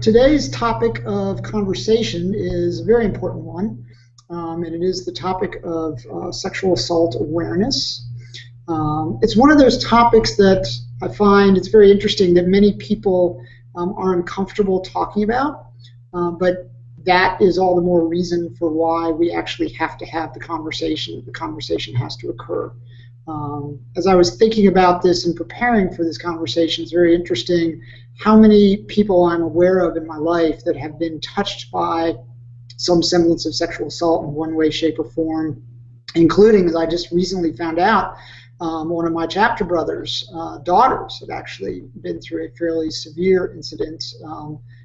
Today's topic of conversation is a very important one, and it is the topic of sexual assault awareness. It's one of those topics that I find it's very interesting that many people are uncomfortable talking about, but that is all the more reason for why we actually have to have the conversation. The conversation has to occur. As I was thinking about this and preparing for this conversation, it's very interesting how many people I'm aware of in my life that have been touched by some semblance of sexual assault in one way, shape, or form, including, as I just recently found out, one of my chapter brothers' daughters had actually been through a fairly severe incident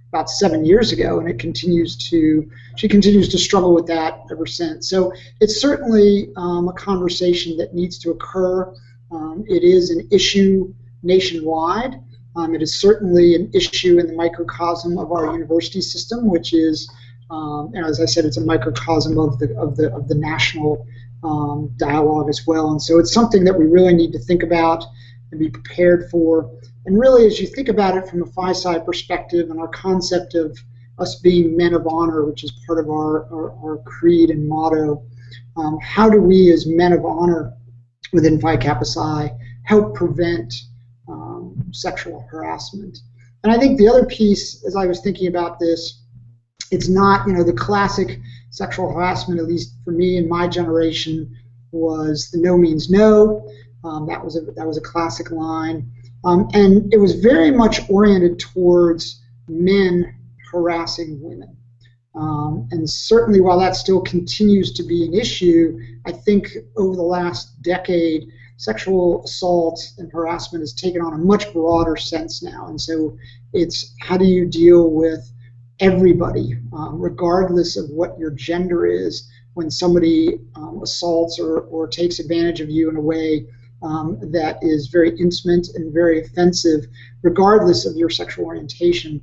about 7 years ago, and she continues to struggle with that ever since. So it's certainly a conversation that needs to occur. It is an issue nationwide. It is certainly an issue in the microcosm of our university system, which is, as I said, it's a microcosm of the national dialogue as well. And so it's something that we really need to think about and be prepared for. And really, as you think about it from a Phi-Psi perspective and our concept of us being men of honor, which is part of our creed and motto, how do we as men of honor within Phi Kappa Psi help prevent sexual harassment? And I think the other piece, as I was thinking about this, it's not, the classic sexual harassment, at least for me in my generation, was the no means no. That was a classic line. And it was very much oriented towards men harassing women. And certainly while that still continues to be an issue, I think over the last decade, sexual assault and harassment has taken on a much broader sense now. And so it's how do you deal with everybody, regardless of what your gender is, when somebody assaults or takes advantage of you in a way that is very intimate and very offensive, regardless of your sexual orientation,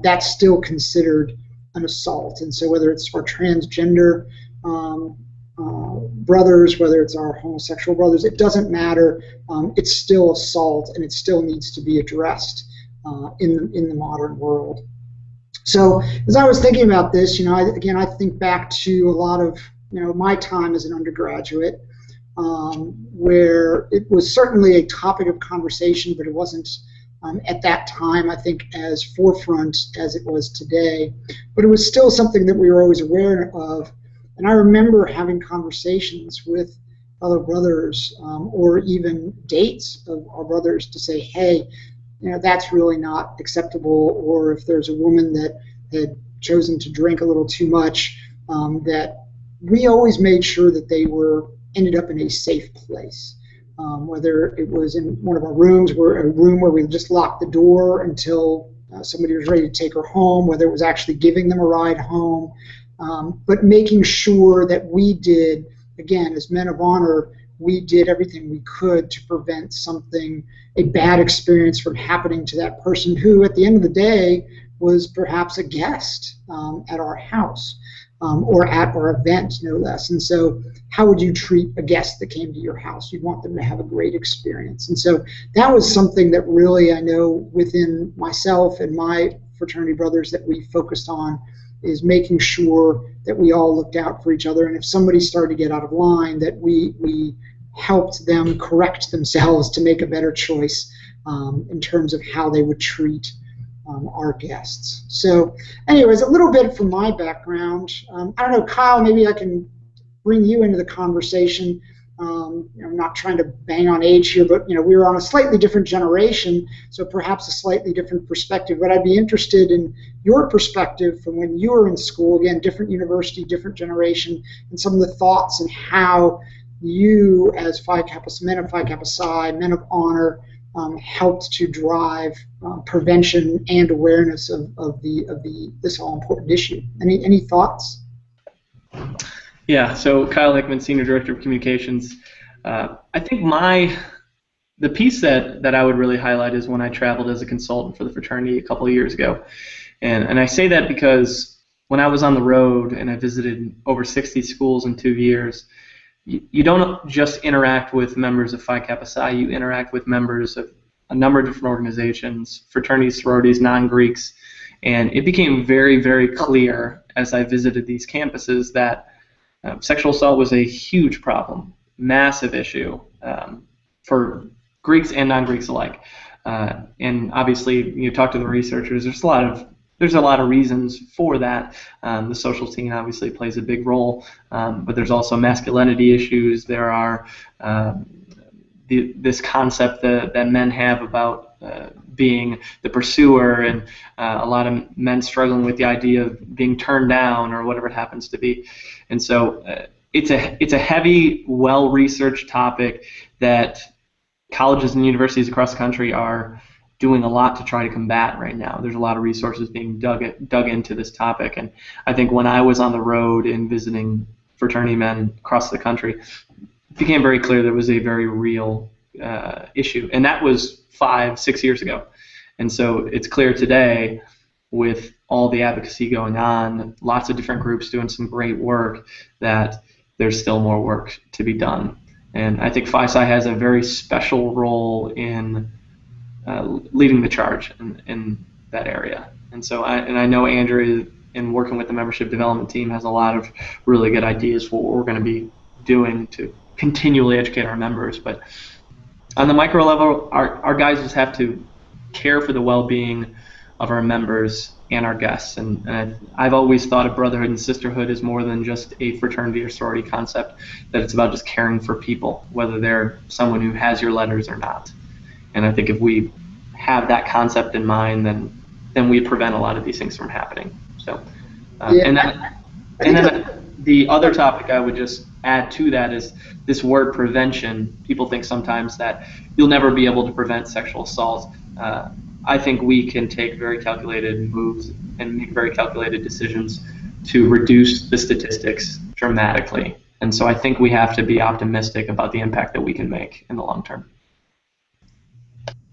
that's still considered an assault. And so whether it's our transgender brothers, whether it's our homosexual brothers, it doesn't matter. It's still assault, and it still needs to be addressed in the modern world. So as I was thinking about this, I think back to a lot of my time as an undergraduate, where it was certainly a topic of conversation, but it wasn't at that time, I think, as forefront as it was today. But it was still something that we were always aware of. And I remember having conversations with other brothers or even dates of our brothers to say, hey, that's really not acceptable. Or if there's a woman that had chosen to drink a little too much, that we always made sure that they ended up in a safe place. Whether it was in one of our rooms, a room where we just locked the door until somebody was ready to take her home, whether it was actually giving them a ride home, but making sure that we did, again, as men of honor, we did everything we could to prevent a bad experience from happening to that person who, at the end of the day, was perhaps a guest at our house. Or at our event, no less. And so how would you treat a guest that came to your house? You'd want them to have a great experience. And so that was something that really I know within myself and my fraternity brothers that we focused on, is making sure that we all looked out for each other. And if somebody started to get out of line, that we helped them correct themselves to make a better choice in terms of how they would treat our guests. So anyways, a little bit from my background. I don't know, Kyle, maybe I can bring you into the conversation. I'm not trying to bang on age here, but we were on a slightly different generation, so perhaps a slightly different perspective. But I'd be interested in your perspective from when you were in school, again, different university, different generation, and some of the thoughts and how you, as men of Phi Kappa Psi, men of honor, helped to drive prevention and awareness of this all important issue. Any thoughts? Yeah. So Kyle Hickman, Senior Director of Communications. I think the piece that I would really highlight is when I traveled as a consultant for the fraternity a couple of years ago, and I say that because when I was on the road and I visited over 60 schools in 2 years, you don't just interact with members of Phi Kappa Psi, you interact with members of a number of different organizations, fraternities, sororities, non-Greeks, And it became very, very clear as I visited these campuses that sexual assault was a huge problem, massive issue for Greeks and non-Greeks alike. And obviously, you talk to the researchers. There's a lot of reasons for that. The social scene obviously plays a big role, but there's also masculinity issues. There are this concept that men have about being the pursuer, and a lot of men struggling with the idea of being turned down or whatever it happens to be. And so it's a heavy, well-researched topic that colleges and universities across the country are doing a lot to try to combat right now. There's a lot of resources being dug into this topic, and I think when I was on the road and visiting fraternity men across the country, it became very clear there was a very real issue, and that was 5-6 years ago. And so it's clear today, with all the advocacy going on, lots of different groups doing some great work, that there's still more work to be done. And I think Phi Psi has a very special role in leading the charge in that area. And so I know Andrew, in working with the membership development team, has a lot of really good ideas for what we're going to be doing to continually educate our members. But on the micro level, our guys just have to care for the well-being of our members and our guests. And I've always thought of brotherhood and sisterhood as more than just a fraternity or sorority concept, that it's about just caring for people, whether they're someone who has your letters or not. And I think if we have that concept in mind, then we prevent a lot of these things from happening. So, and then the other topic I would just add to that is this word prevention. People think sometimes that you'll never be able to prevent sexual assault. I think we can take very calculated moves and make very calculated decisions to reduce the statistics dramatically. And so I think we have to be optimistic about the impact that we can make in the long term.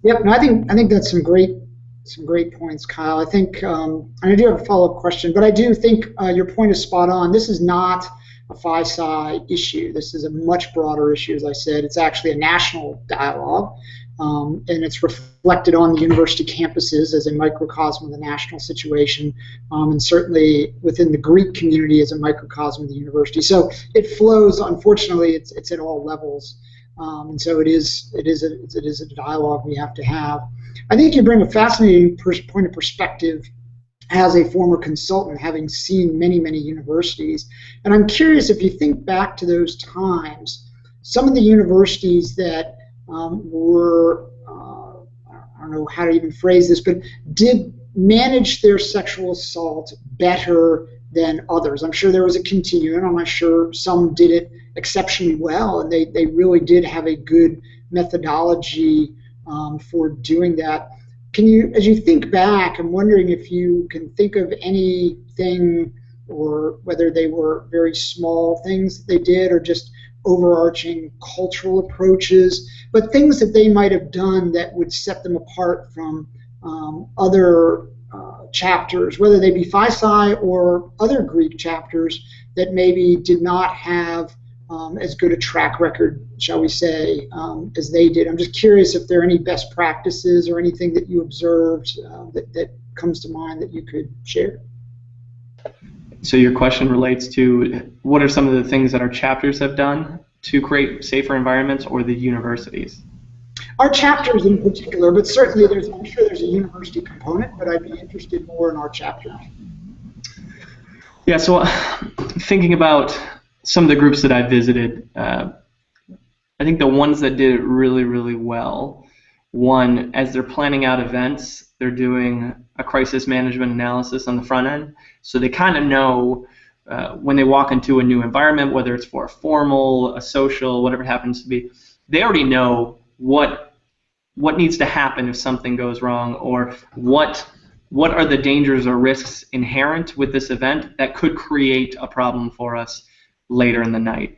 Yep, no, I think that's some great points, Kyle. I think, and I do have a follow-up question, but I do think your point is spot on. This is not a Phi Psi issue. This is a much broader issue, as I said. It's actually a national dialogue, and it's reflected on the university campuses as a microcosm of the national situation, and certainly within the Greek community as a microcosm of the university. So it flows. Unfortunately, it's at all levels. And so it is a dialogue we have to have. I think you bring a fascinating point of perspective as a former consultant, having seen many, many universities. And I'm curious, if you think back to those times, some of the universities that were, I don't know how to even phrase this, but did manage their sexual assault better than others. I'm sure there was a continuum. I'm sure some did it exceptionally well, and they really did have a good methodology for doing that. Can you, as you think back, I'm wondering if you can think of anything, or whether they were very small things that they did, or just overarching cultural approaches, but things that they might have done that would set them apart from other chapters, whether they be Phi Psi or other Greek chapters that maybe did not have as good a track record, shall we say, as they did. I'm just curious if there are any best practices or anything that you observed that comes to mind that you could share. So your question relates to what are some of the things that our chapters have done to create safer environments, or the universities? Our chapters in particular, but certainly I'm sure there's a university component, but I'd be interested more in our chapters. Yeah, so thinking about some of the groups that I visited, I think the ones that did it really, really well, one, as they're planning out events, they're doing a crisis management analysis on the front end, so they kind of know when they walk into a new environment, whether it's for a formal, a social, whatever it happens to be, they already know what needs to happen if something goes wrong, or what are the dangers or risks inherent with this event that could create a problem for us later in the night.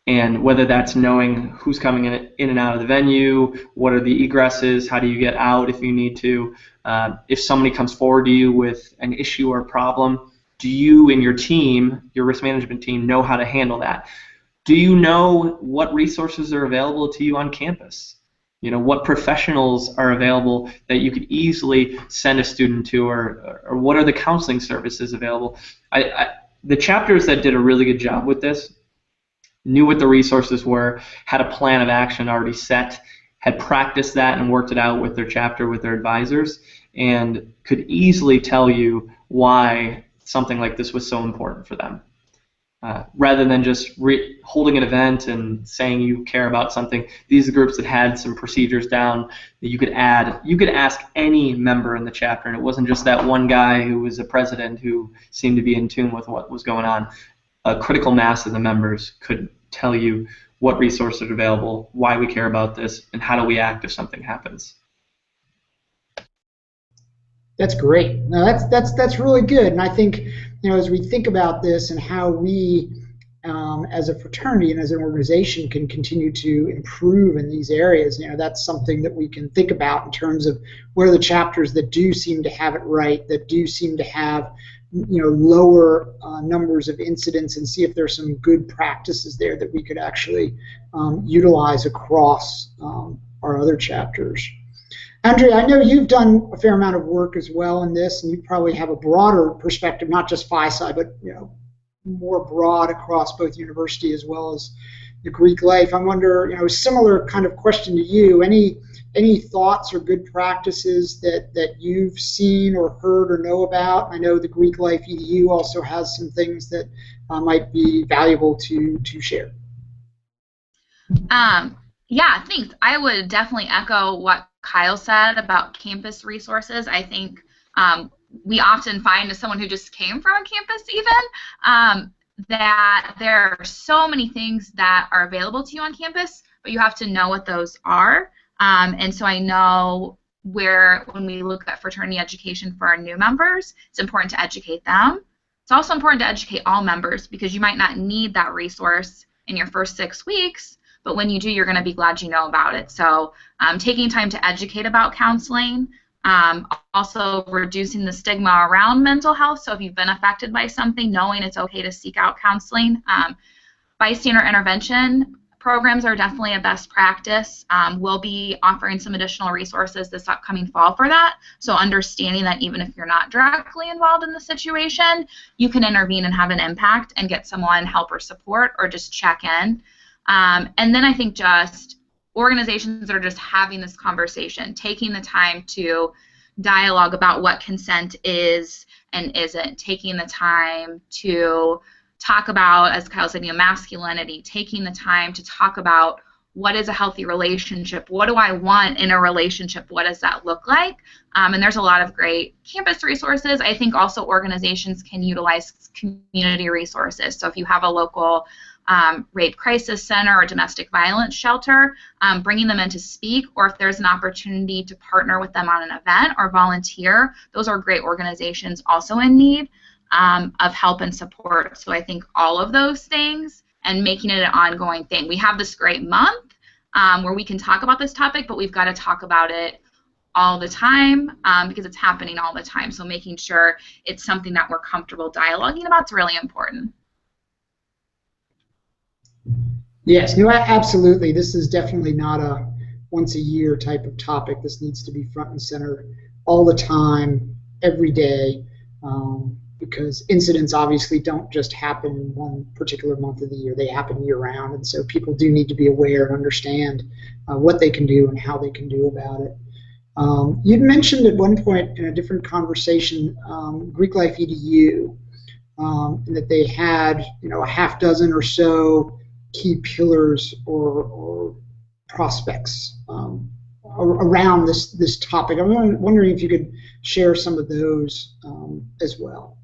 And whether that's knowing who's coming in and out of the venue, what are the egresses, how do you get out if you need to, if somebody comes forward to you with an issue or problem, do you and your team, your risk management team, know how to handle that? Do you know what resources are available to you on campus? what professionals are available that you could easily send a student to, or what are the counseling services available. The chapters that did a really good job with this knew what the resources were, had a plan of action already set, had practiced that and worked it out with their chapter, with their advisors, and could easily tell you why something like this was so important for them. Rather than just holding an event and saying you care about something, these are groups that had some procedures down that you could add. You could ask any member in the chapter, and it wasn't just that one guy who was a president who seemed to be in tune with what was going on. A critical mass of the members could tell you what resources are available, why we care about this, and how do we act if something happens. That's great. No, that's really good. And I think, as we think about this and how we, as a fraternity and as an organization, can continue to improve in these areas, that's something that we can think about in terms of what are the chapters that do seem to have it right, that do seem to have, lower numbers of incidents, and see if there's some good practices there that we could actually utilize across our other chapters. Andrea, I know you've done a fair amount of work as well in this, and you probably have a broader perspective, not just Phi-Sci, but more broad across both university as well as the Greek life. I wonder, similar kind of question to you. Any thoughts or good practices that you've seen or heard or know about? I know the Greek Life EDU also has some things that might be valuable to share. Yeah, thanks. I would definitely echo what Kyle said about campus resources. I think we often find, as someone who just came from a campus even, that there are so many things that are available to you on campus, but you have to know what those are. And so I know when we look at fraternity education for our new members, it's important to educate them. It's also important to educate all members, because you might not need that resource in your first 6 weeks, but when you do, you're going to be glad you know about it. So taking time to educate about counseling, also reducing the stigma around mental health. So if you've been affected by something, knowing it's okay to seek out counseling. Bystander intervention programs are definitely a best practice. We'll be offering some additional resources this upcoming fall for that. So understanding that even if you're not directly involved in the situation, you can intervene and have an impact and get someone help or support, or just check in. And then I think just organizations that are just having this conversation, taking the time to dialogue about what consent is and isn't, taking the time to talk about, as Kyle said, masculinity, taking the time to talk about what is a healthy relationship, what do I want in a relationship, what does that look like? And there's a lot of great campus resources. I think also organizations can utilize community resources. So if you have a local rape crisis center or domestic violence shelter, bringing them in to speak, or if there's an opportunity to partner with them on an event or volunteer, those are great organizations also in need of help and support. So I think all of those things, and making it an ongoing thing. We have this great month where we can talk about this topic, but we've got to talk about it all the time because it's happening all the time. So making sure it's something that we're comfortable dialoguing about is really important. Yes, no, absolutely. This is definitely not a once-a-year type of topic. This needs to be front and center all the time, every day, because incidents obviously don't just happen in one particular month of the year. They happen year-round, and so people do need to be aware and understand what they can do and how they can do about it. You'd mentioned at one point in a different conversation Greek Life EDU, and that they had a half dozen or so key pillars or prospects around this topic. I'm wondering if you could share some of those as well.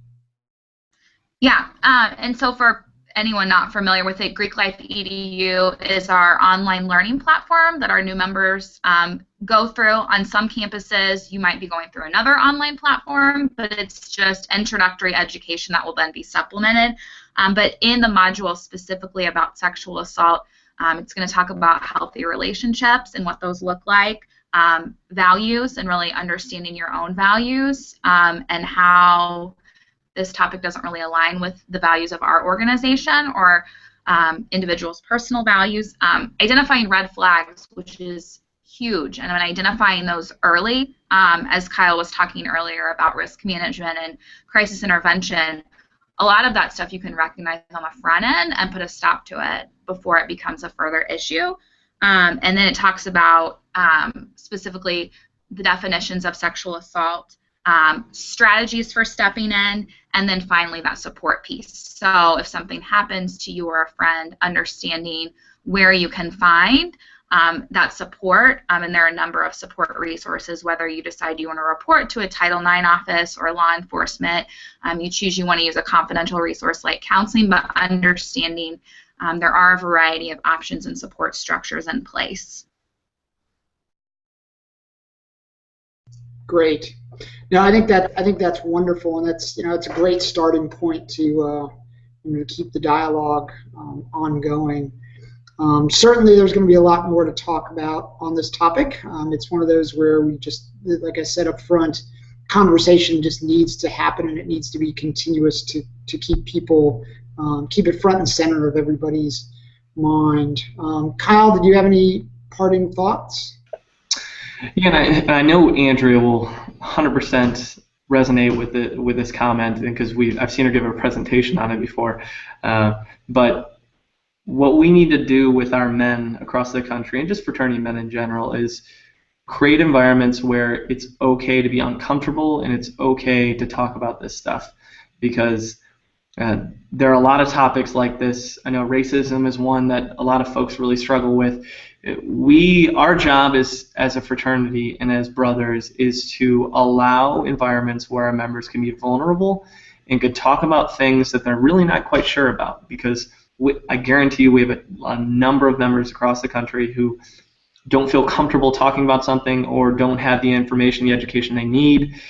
Yeah, and so for anyone not familiar with it, Greek Life EDU is our online learning platform that our new members go through. On some campuses, you might be going through another online platform, but it's just introductory education that will then be supplemented. But in the module specifically about sexual assault, it's going to talk about healthy relationships and what those look like, values, and really understanding your own values, and how this topic doesn't really align with the values of our organization or individuals' personal values. Identifying red flags, which is huge. And when identifying those early, as Kyle was talking earlier about risk management and crisis intervention, a lot of that stuff you can recognize on the front end and put a stop to it before it becomes a further issue. And then it talks about specifically the definitions of sexual assault, strategies for stepping in, and then finally that support piece. So if something happens to you or a friend, understanding where you can find that support, and there are a number of support resources, whether you decide you want to report to a Title IX office or law enforcement, you choose you want to use a confidential resource like counseling, but understanding there are a variety of options and support structures in place. Great. No, I think that's wonderful, and that's it's a great starting point to keep the dialogue ongoing. Certainly, there's going to be a lot more to talk about on this topic. It's one of those where we just, like I said up front, conversation just needs to happen, and it needs to be continuous to keep people keep it front and center of everybody's mind. Kyle, did you have any parting thoughts? Yeah, and I know Andrea will 100% resonate with this comment, because I've seen her give a presentation on it before. But what we need to do with our men across the country, and just fraternity men in general, is create environments where it's okay to be uncomfortable and it's okay to talk about this stuff, because there are a lot of topics like this. I know racism is one that a lot of folks really struggle with. Our job is, as a fraternity and as brothers, is to allow environments where our members can be vulnerable and could talk about things that they're really not quite sure about, because I guarantee you we have a number of members across the country who don't feel comfortable talking about something or don't have the information, the education they need,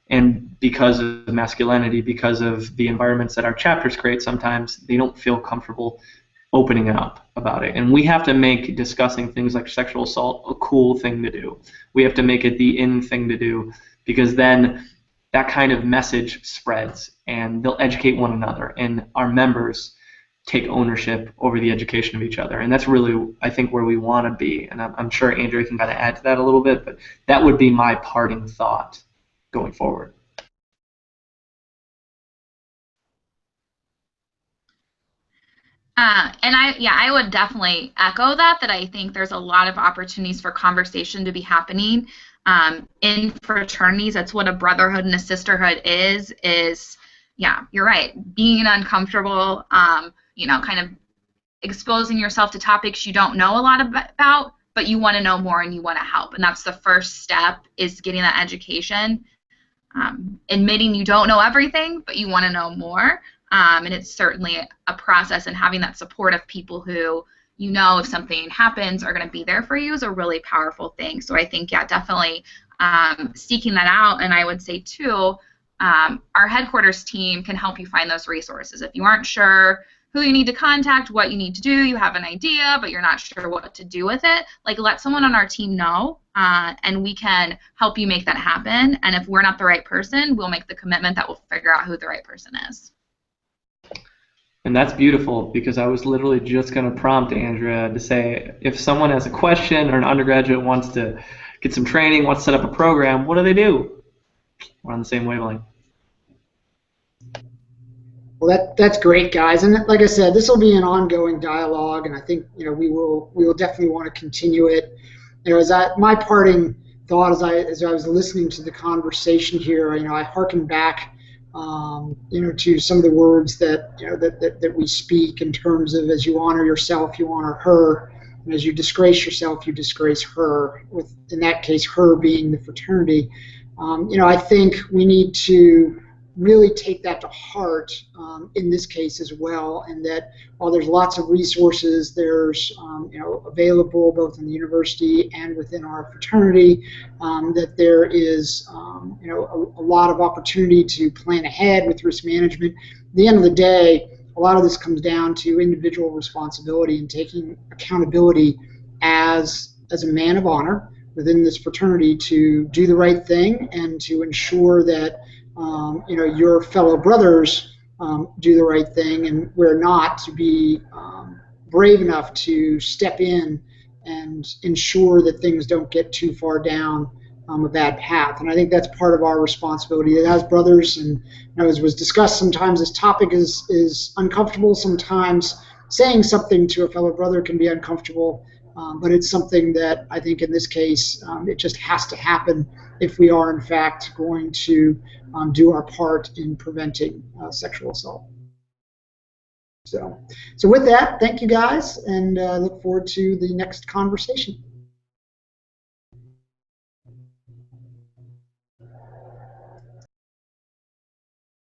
and because of masculinity, because of the environments that our chapters create, sometimes they don't feel comfortable opening up about it. And we have to make discussing things like sexual assault a cool thing to do. We have to make it the in thing to do, because then that kind of message spreads and they'll educate one another, and our members take ownership over the education of each other. And that's really, I think, where we want to be. And I'm sure Andrea can kind of add to that a little bit, but that would be my parting thought going forward. And I would definitely echo that I think there's a lot of opportunities for conversation to be happening in fraternities. That's what a brotherhood and a sisterhood is, yeah, you're right, being uncomfortable, kind of exposing yourself to topics you don't know a lot about, but you want to know more and you want to help. And that's the first step, is getting that education, admitting you don't know everything, but you want to know more. And it's certainly a process, and having that support of people who, if something happens, are going to be there for you is a really powerful thing. So I think, yeah, definitely seeking that out. And I would say, too, our headquarters team can help you find those resources. If you aren't sure who you need to contact, what you need to do, you have an idea, but you're not sure what to do with it, let someone on our team know, and we can help you make that happen. And if we're not the right person, we'll make the commitment that we'll figure out who the right person is. And that's beautiful, because I was literally just going to prompt Andrea to say, if someone has a question or an undergraduate wants to get some training, wants to set up a program, what do? We're on the same wavelength. Well, that's great, guys. And like I said, this will be an ongoing dialogue, and I think we will definitely want to continue it. My parting thought as I was listening to the conversation here, I hearken back to some of the words that we speak in terms of, as you honor yourself, you honor her, and as you disgrace yourself, you disgrace her, with, in that case, her being the fraternity. I think we need to really take that to heart in this case as well, and that while there's lots of resources, there's available both in the university and within our fraternity, that there is a lot of opportunity to plan ahead with risk management. At the end of the day, a lot of this comes down to individual responsibility and taking accountability as a man of honor within this fraternity to do the right thing and to ensure that your fellow brothers do the right thing, and we're not to be brave enough to step in and ensure that things don't get too far down a bad path. And I think that's part of our responsibility as brothers. And as was discussed, sometimes this topic is uncomfortable. Sometimes saying something to a fellow brother can be uncomfortable, but it's something that I think in this case it just has to happen if we are in fact going to do our part in preventing sexual assault. So with that, thank you guys, and look forward to the next conversation.